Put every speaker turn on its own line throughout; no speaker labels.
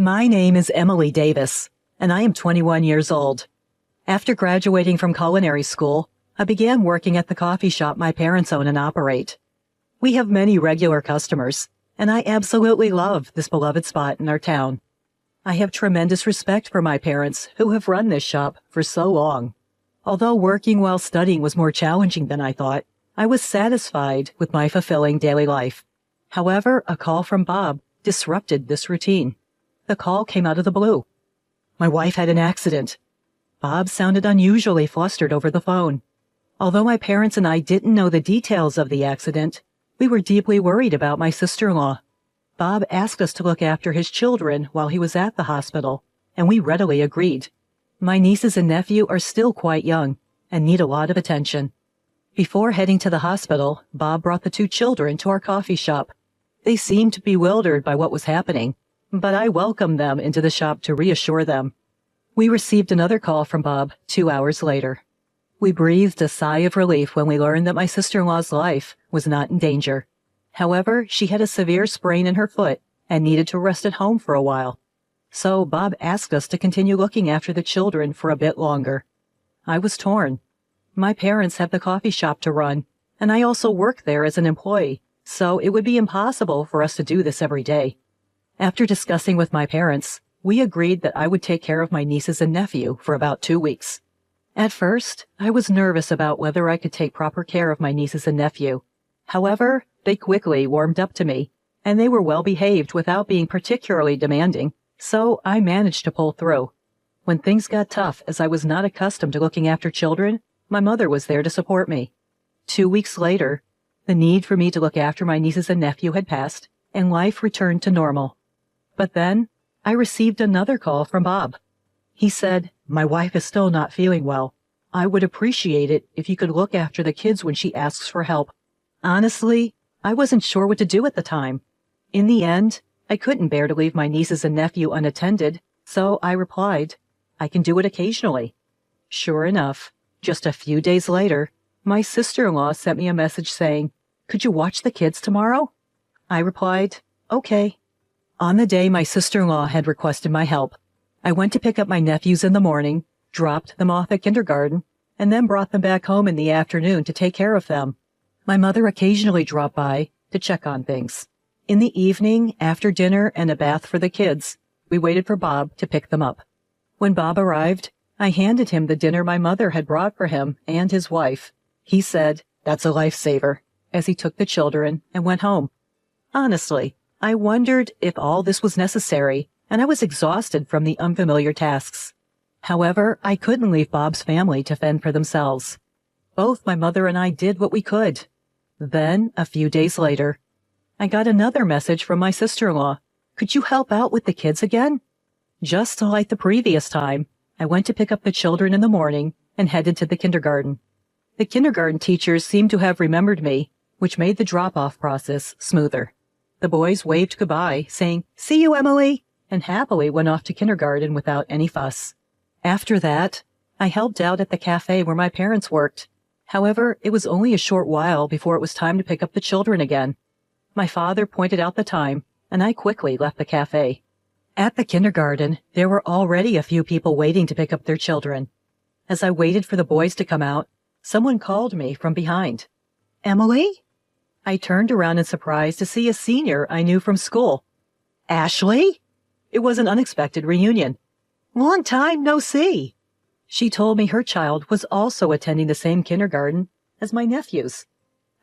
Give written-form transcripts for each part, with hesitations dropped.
My name is Emily Davis, and I am 21 years old. After graduating from culinary school, I began working at the coffee shop my parents own and operate. We have many regular customers, and I absolutely love this beloved spot in our town. I have tremendous respect for my parents who have run this shop for so long. Although working while studying was more challenging than I thought, I was satisfied with my fulfilling daily life. However, a call from Bob disrupted this routine. The call came out of the blue. My wife had an accident. Bob sounded unusually flustered over the phone. Although my parents and I didn't know the details of the accident, we were deeply worried about my sister-in-law. Bob asked us to look after his children while he was at the hospital, and we readily agreed. My nieces and nephew are still quite young and need a lot of attention. Before heading to the hospital, Bob brought the two children to our coffee shop. They seemed bewildered by what was happening, but I welcomed them into the shop to reassure them. We received another call from Bob 2 hours later. We breathed a sigh of relief when we learned that my sister-in-law's life was not in danger. However, she had a severe sprain in her foot and needed to rest at home for a while. So Bob asked us to continue looking after the children for a bit longer. I was torn. My parents have the coffee shop to run, and I also work there as an employee, so it would be impossible for us to do this every day. After discussing with my parents, we agreed that I would take care of my nieces and nephew for about 2 weeks. At first, I was nervous about whether I could take proper care of my nieces and nephew. However, they quickly warmed up to me, and they were well behaved without being particularly demanding, so I managed to pull through. When things got tough, as I was not accustomed to looking after children, my mother was there to support me. 2 weeks later, the need for me to look after my nieces and nephew had passed, and life returned to normal. But then, I received another call from Bob. He said, "My wife is still not feeling well. I would appreciate it if you could look after the kids when she asks for help." Honestly, I wasn't sure what to do at the time. In the end, I couldn't bear to leave my nieces and nephew unattended, so I replied, "I can do it occasionally." Sure enough, just a few days later, my sister-in-law sent me a message saying, "Could you watch the kids tomorrow?" I replied, "Okay." On the day my sister-in-law had requested my help, I went to pick up my nephews in the morning, dropped them off at kindergarten, and then brought them back home in the afternoon to take care of them. My mother occasionally dropped by to check on things. In the evening, after dinner and a bath for the kids, we waited for Bob to pick them up. When Bob arrived, I handed him the dinner my mother had brought for him and his wife. He said, "That's a lifesaver," as he took the children and went home. Honestly, I wondered if all this was necessary, and I was exhausted from the unfamiliar tasks. However, I couldn't leave Bob's family to fend for themselves. Both my mother and I did what we could. Then, a few days later, I got another message from my sister-in-law. "Could you help out with the kids again?" Just like the previous time, I went to pick up the children in the morning and headed to the kindergarten. The kindergarten teachers seemed to have remembered me, which made the drop-off process smoother. The boys waved goodbye, saying, "See you, Emily," and happily went off to kindergarten without any fuss. After that, I helped out at the cafe where my parents worked. However, it was only a short while before it was time to pick up the children again. My father pointed out the time, and I quickly left the cafe. At the kindergarten, there were already a few people waiting to pick up their children. As I waited for the boys to come out, someone called me from behind. "Emily?" I turned around in surprise to see a senior I knew from school. "Ashley?" It was an unexpected reunion. "Long time no see." She told me her child was also attending the same kindergarten as my nephews.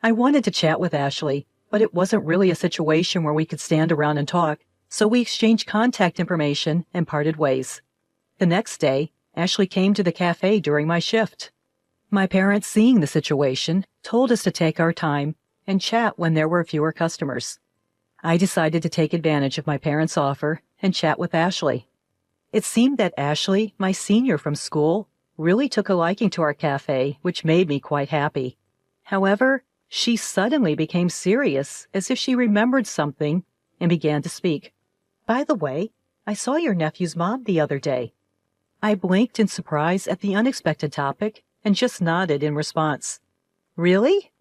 I wanted to chat with Ashley, but it wasn't really a situation where we could stand around and talk, so we exchanged contact information and parted ways. The next day, Ashley came to the cafe during my shift. My parents, seeing the situation, told us to take our time and chat when there were fewer customers. I decided to take advantage of my parents' offer and chat with Ashley. It seemed that Ashley, my senior from school, really took a liking to our cafe, which made me quite happy. However, she suddenly became serious, as if she remembered something, and began to speak. "By the way, I saw your nephew's mom the other day." I blinked in surprise at the unexpected topic and just nodded in response. "Really?"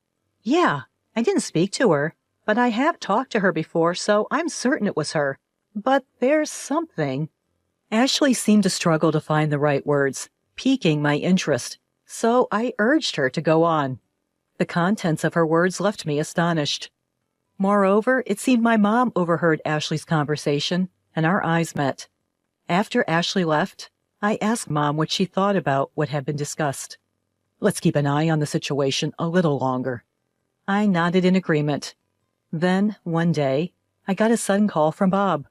"Yeah, I didn't speak to her, but I have talked to her before, so I'm certain it was her. But there's something. Ashley seemed to struggle to find the right words, piquing my interest, so I urged her to go on. The contents of her words left me astonished. Moreover, it seemed my mom overheard Ashley's conversation, and our eyes met. After Ashley left, I asked Mom what she thought about what had been discussed. Let's keep an eye on the situation a little longer. I nodded in agreement. Then, one day, I got a sudden call from Bob.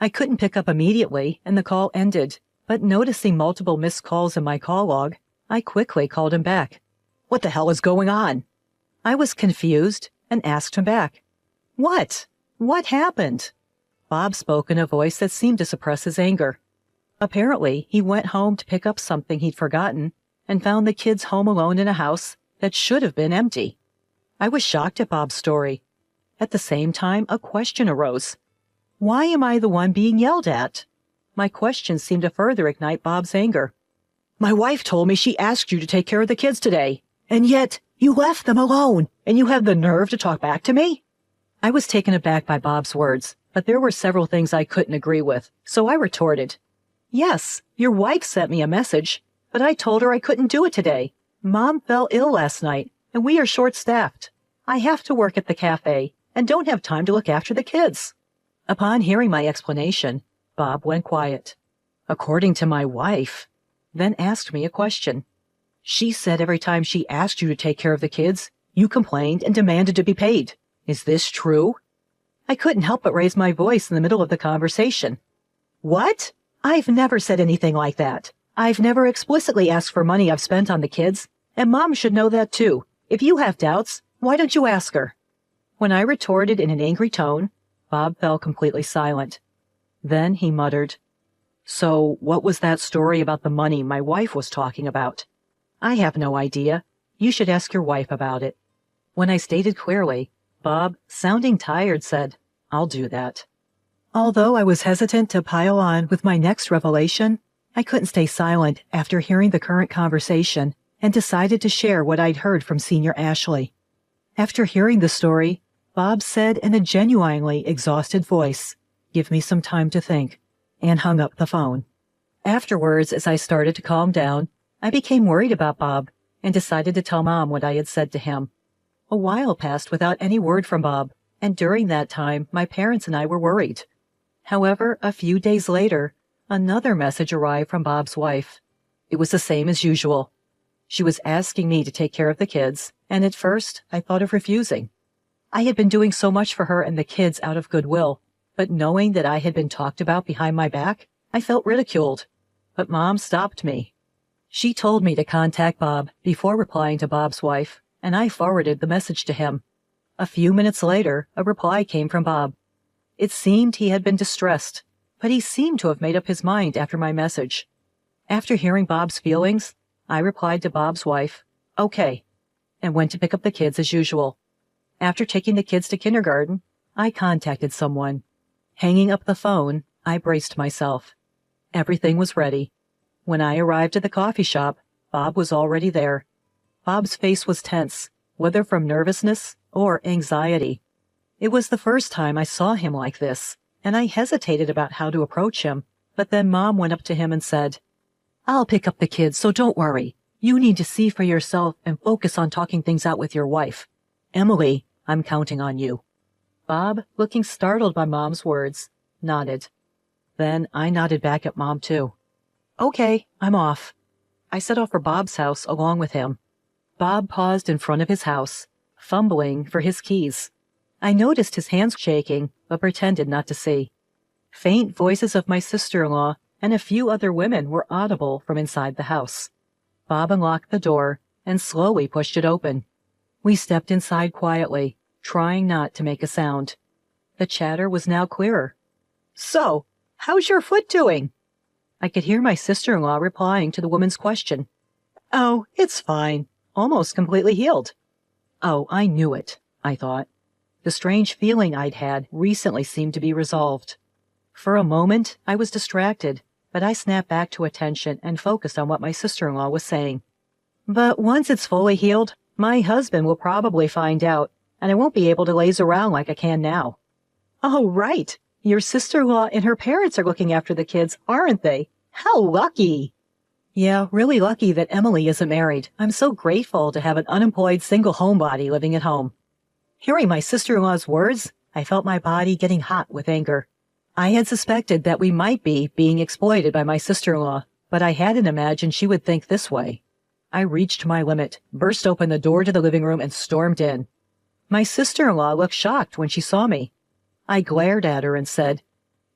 I couldn't pick up immediately, and the call ended, but noticing multiple missed calls in my call log, I quickly called him back. What the hell is going on? I was confused and asked him back. What? What happened? Bob spoke in a voice that seemed to suppress his anger. Apparently, he went home to pick up something he'd forgotten and found the kids home alone in a house that should have been empty. I was shocked at Bob's story. At the same time, a question arose. Why am I the one being yelled at? My question seemed to further ignite Bob's anger. My wife told me she asked you to take care of the kids today, and yet you left them alone, and you have the nerve to talk back to me? I was taken aback by Bob's words, but there were several things I couldn't agree with, so I retorted. Yes, your wife sent me a message, but I told her I couldn't do it today. Mom fell ill last night, and we are short-staffed. I have to work at the cafe and don't have time to look after the kids. Upon hearing my explanation, Bob went quiet. According to my wife, then asked me a question. She said every time she asked you to take care of the kids, you complained and demanded to be paid. Is this true? I couldn't help but raise my voice in the middle of the conversation. What? I've never said anything like that. I've never explicitly asked for money I've spent on the kids, and Mom should know that too. If you have doubts, why don't you ask her? When I retorted in an angry tone, Bob fell completely silent. Then he muttered, So what was that story about the money my wife was talking about? I have no idea. You should ask your wife about it. When I stated clearly, Bob, sounding tired, said, I'll do that. Although I was hesitant to pile on with my next revelation, I couldn't stay silent after hearing the current conversation and decided to share what I'd heard from Senior Ashley. After hearing the story, Bob said in a genuinely exhausted voice, Give me some time to think, and hung up the phone. Afterwards, as I started to calm down, I became worried about Bob and decided to tell Mom what I had said to him. A while passed without any word from Bob, and during that time, my parents and I were worried. However, a few days later, another message arrived from Bob's wife. It was the same as usual. She was asking me to take care of the kids, and at first, I thought of refusing. I had been doing so much for her and the kids out of goodwill, but knowing that I had been talked about behind my back, I felt ridiculed. But Mom stopped me. She told me to contact Bob before replying to Bob's wife, and I forwarded the message to him. A few minutes later, a reply came from Bob. It seemed he had been distressed, but he seemed to have made up his mind after my message. After hearing Bob's feelings, I replied to Bob's wife, Okay, and went to pick up the kids as usual. After taking the kids to kindergarten, I contacted someone. Hanging up the phone, I braced myself. Everything was ready. When I arrived at the coffee shop, Bob was already there. Bob's face was tense, whether from nervousness or anxiety. It was the first time I saw him like this, and I hesitated about how to approach him, but then Mom went up to him and said, I'll pick up the kids, so don't worry. You need to see for yourself and focus on talking things out with your wife. Emily, I'm counting on you. Bob, looking startled by Mom's words, nodded. Then I nodded back at Mom too. Okay, I'm off. I set off for Bob's house along with him. Bob paused in front of his house, fumbling for his keys. I noticed his hands shaking, but pretended not to see. Faint voices of my sister-in-law and a few other women were audible from inside the house. Bob unlocked the door and slowly pushed it open. We stepped inside quietly, trying not to make a sound. The chatter was now clearer. So, how's your foot doing? I could hear my sister-in-law replying to the woman's question. Oh, it's fine. Almost completely healed. Oh, I knew it, I thought. The strange feeling I'd had recently seemed to be resolved. For a moment, I was distracted, but I snapped back to attention and focused on what my sister-in-law was saying. But once it's fully healed, my husband will probably find out, and I won't be able to laze around like I can now. Oh, right. Your sister-in-law and her parents are looking after the kids, aren't they? How lucky! Yeah, really lucky that Emily isn't married. I'm so grateful to have an unemployed single homebody living at home. Hearing my sister-in-law's words, I felt my body getting hot with anger. I had suspected that we might be being exploited by my sister-in-law, but I hadn't imagined she would think this way. I reached my limit, burst open the door to the living room, and stormed in. My sister-in-law looked shocked when she saw me. I glared at her and said,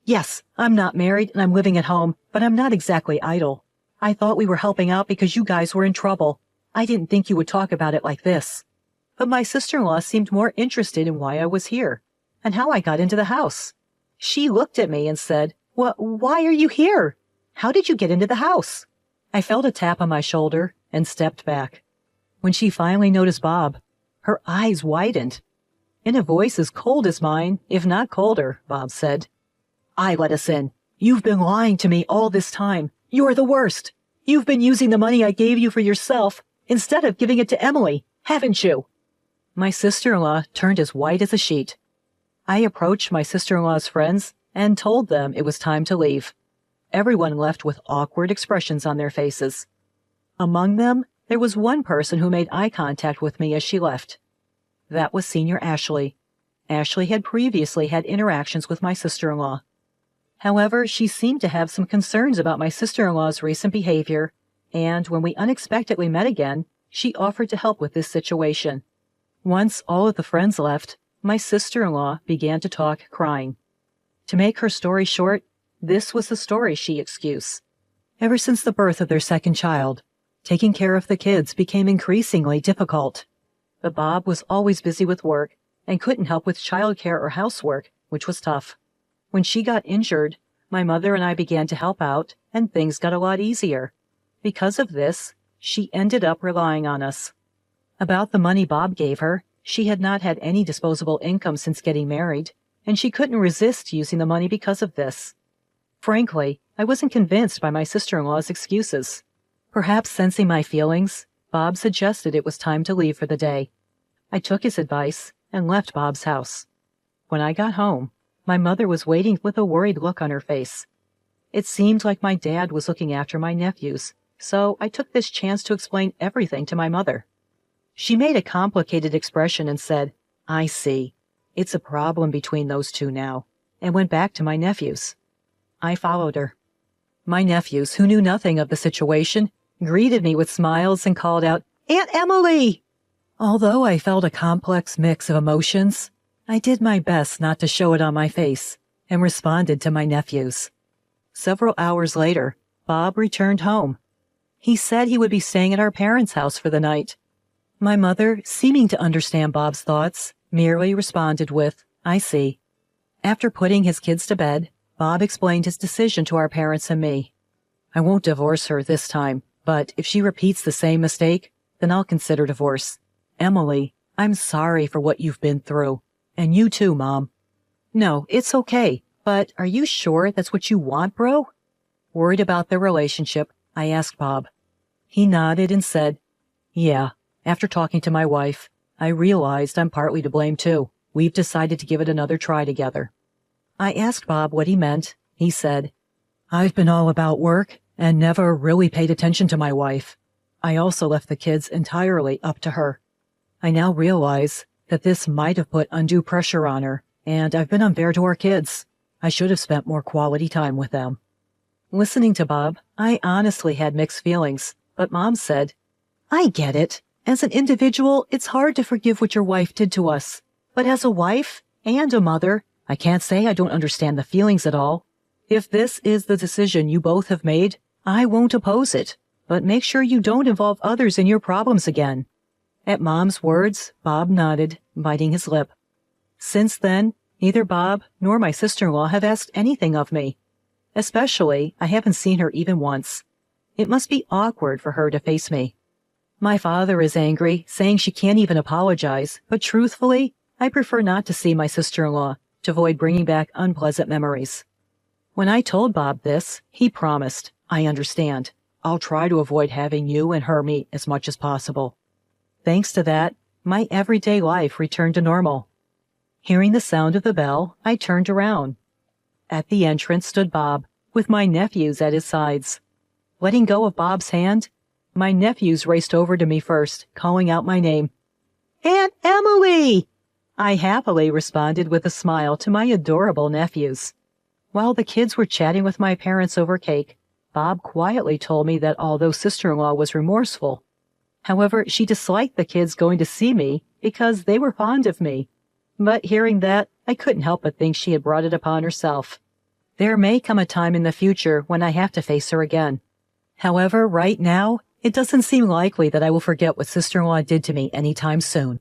"Yes, I'm not married and I'm living at home, but I'm not exactly idle. I thought we were helping out because you guys were in trouble. I didn't think you would talk about it like this." But my sister-in-law seemed more interested in why I was here and how I got into the house. She looked at me and said, "Why are you here? How did you get into the house?" I felt a tap on my shoulder and stepped back. When she finally noticed Bob, her eyes widened. In a voice as cold as mine, if not colder, Bob said, "I let us in. You've been lying to me all this time. You're the worst. You've been using the money I gave you for yourself instead of giving it to Emily, haven't you?" My sister-in-law turned as white as a sheet. I approached my sister-in-law's friends and told them it was time to leave. Everyone left with awkward expressions on their faces. Among them, there was one person who made eye contact with me as she left. That was Senior Ashley. Ashley had previously had interactions with my sister-in-law. However, she seemed to have some concerns about my sister-in-law's recent behavior, and when we unexpectedly met again, she offered to help with this situation. Once all of the friends left, my sister-in-law began to talk, crying. To make her story short, this was the story she excused. Ever since the birth of their second child, taking care of the kids became increasingly difficult. But Bob was always busy with work and couldn't help with childcare or housework, which was tough. When she got injured, my mother and I began to help out, and things got a lot easier. Because of this, she ended up relying on us. About the money Bob gave her, she had not had any disposable income since getting married, and she couldn't resist using the money because of this. Frankly, I wasn't convinced by my sister-in-law's excuses. Perhaps sensing my feelings, Bob suggested it was time to leave for the day. I took his advice and left Bob's house. When I got home, my mother was waiting with a worried look on her face. It seemed like my dad was looking after my nephews, so I took this chance to explain everything to my mother. She made a complicated expression and said, "I see. It's a problem between those two now," and went back to my nephews. I followed her. My nephews, who knew nothing of the situation, greeted me with smiles and called out, "Aunt Emily!" Although I felt a complex mix of emotions, I did my best not to show it on my face and responded to my nephews. Several hours later, Bob returned home. He said he would be staying at our parents' house for the night. My mother, seeming to understand Bob's thoughts, merely responded with, "I see." After putting his kids to bed, Bob explained his decision to our parents and me. "I won't divorce her this time, but if she repeats the same mistake, then I'll consider divorce. Emily, I'm sorry for what you've been through. And you too, Mom." "No, it's okay, but are you sure that's what you want, bro?" Worried about their relationship, I asked Bob. He nodded and said, "Yeah, after talking to my wife, I realized I'm partly to blame too. We've decided to give it another try together." I asked Bob what he meant. He said, "I've been all about work and never really paid attention to my wife. I also left the kids entirely up to her. I now realize that this might have put undue pressure on her, and I've been unfair to our kids. I should have spent more quality time with them." Listening to Bob, I honestly had mixed feelings, but Mom said, "I get it. As an individual, it's hard to forgive what your wife did to us. But as a wife and a mother, I can't say I don't understand the feelings at all. If this is the decision you both have made, I won't oppose it, but make sure you don't involve others in your problems again." At Mom's words, Bob nodded, biting his lip. Since then, neither Bob nor my sister-in-law have asked anything of me. Especially, I haven't seen her even once. It must be awkward for her to face me. My father is angry, saying she can't even apologize, but truthfully, I prefer not to see my sister-in-law to avoid bringing back unpleasant memories. When I told Bob this, he promised, "I understand. I'll try to avoid having you and her meet as much as possible." Thanks to that, my everyday life returned to normal. Hearing the sound of the bell, I turned around. At the entrance stood Bob, with my nephews at his sides. Letting go of Bob's hand, my nephews raced over to me first, calling out my name. "Aunt Emily!" I happily responded with a smile to my adorable nephews. While the kids were chatting with my parents over cake, Bob quietly told me that although sister-in-law was remorseful, however, she disliked the kids going to see me because they were fond of me. But hearing that, I couldn't help but think she had brought it upon herself. There may come a time in the future when I have to face her again. However, right now, it doesn't seem likely that I will forget what sister-in-law did to me anytime soon.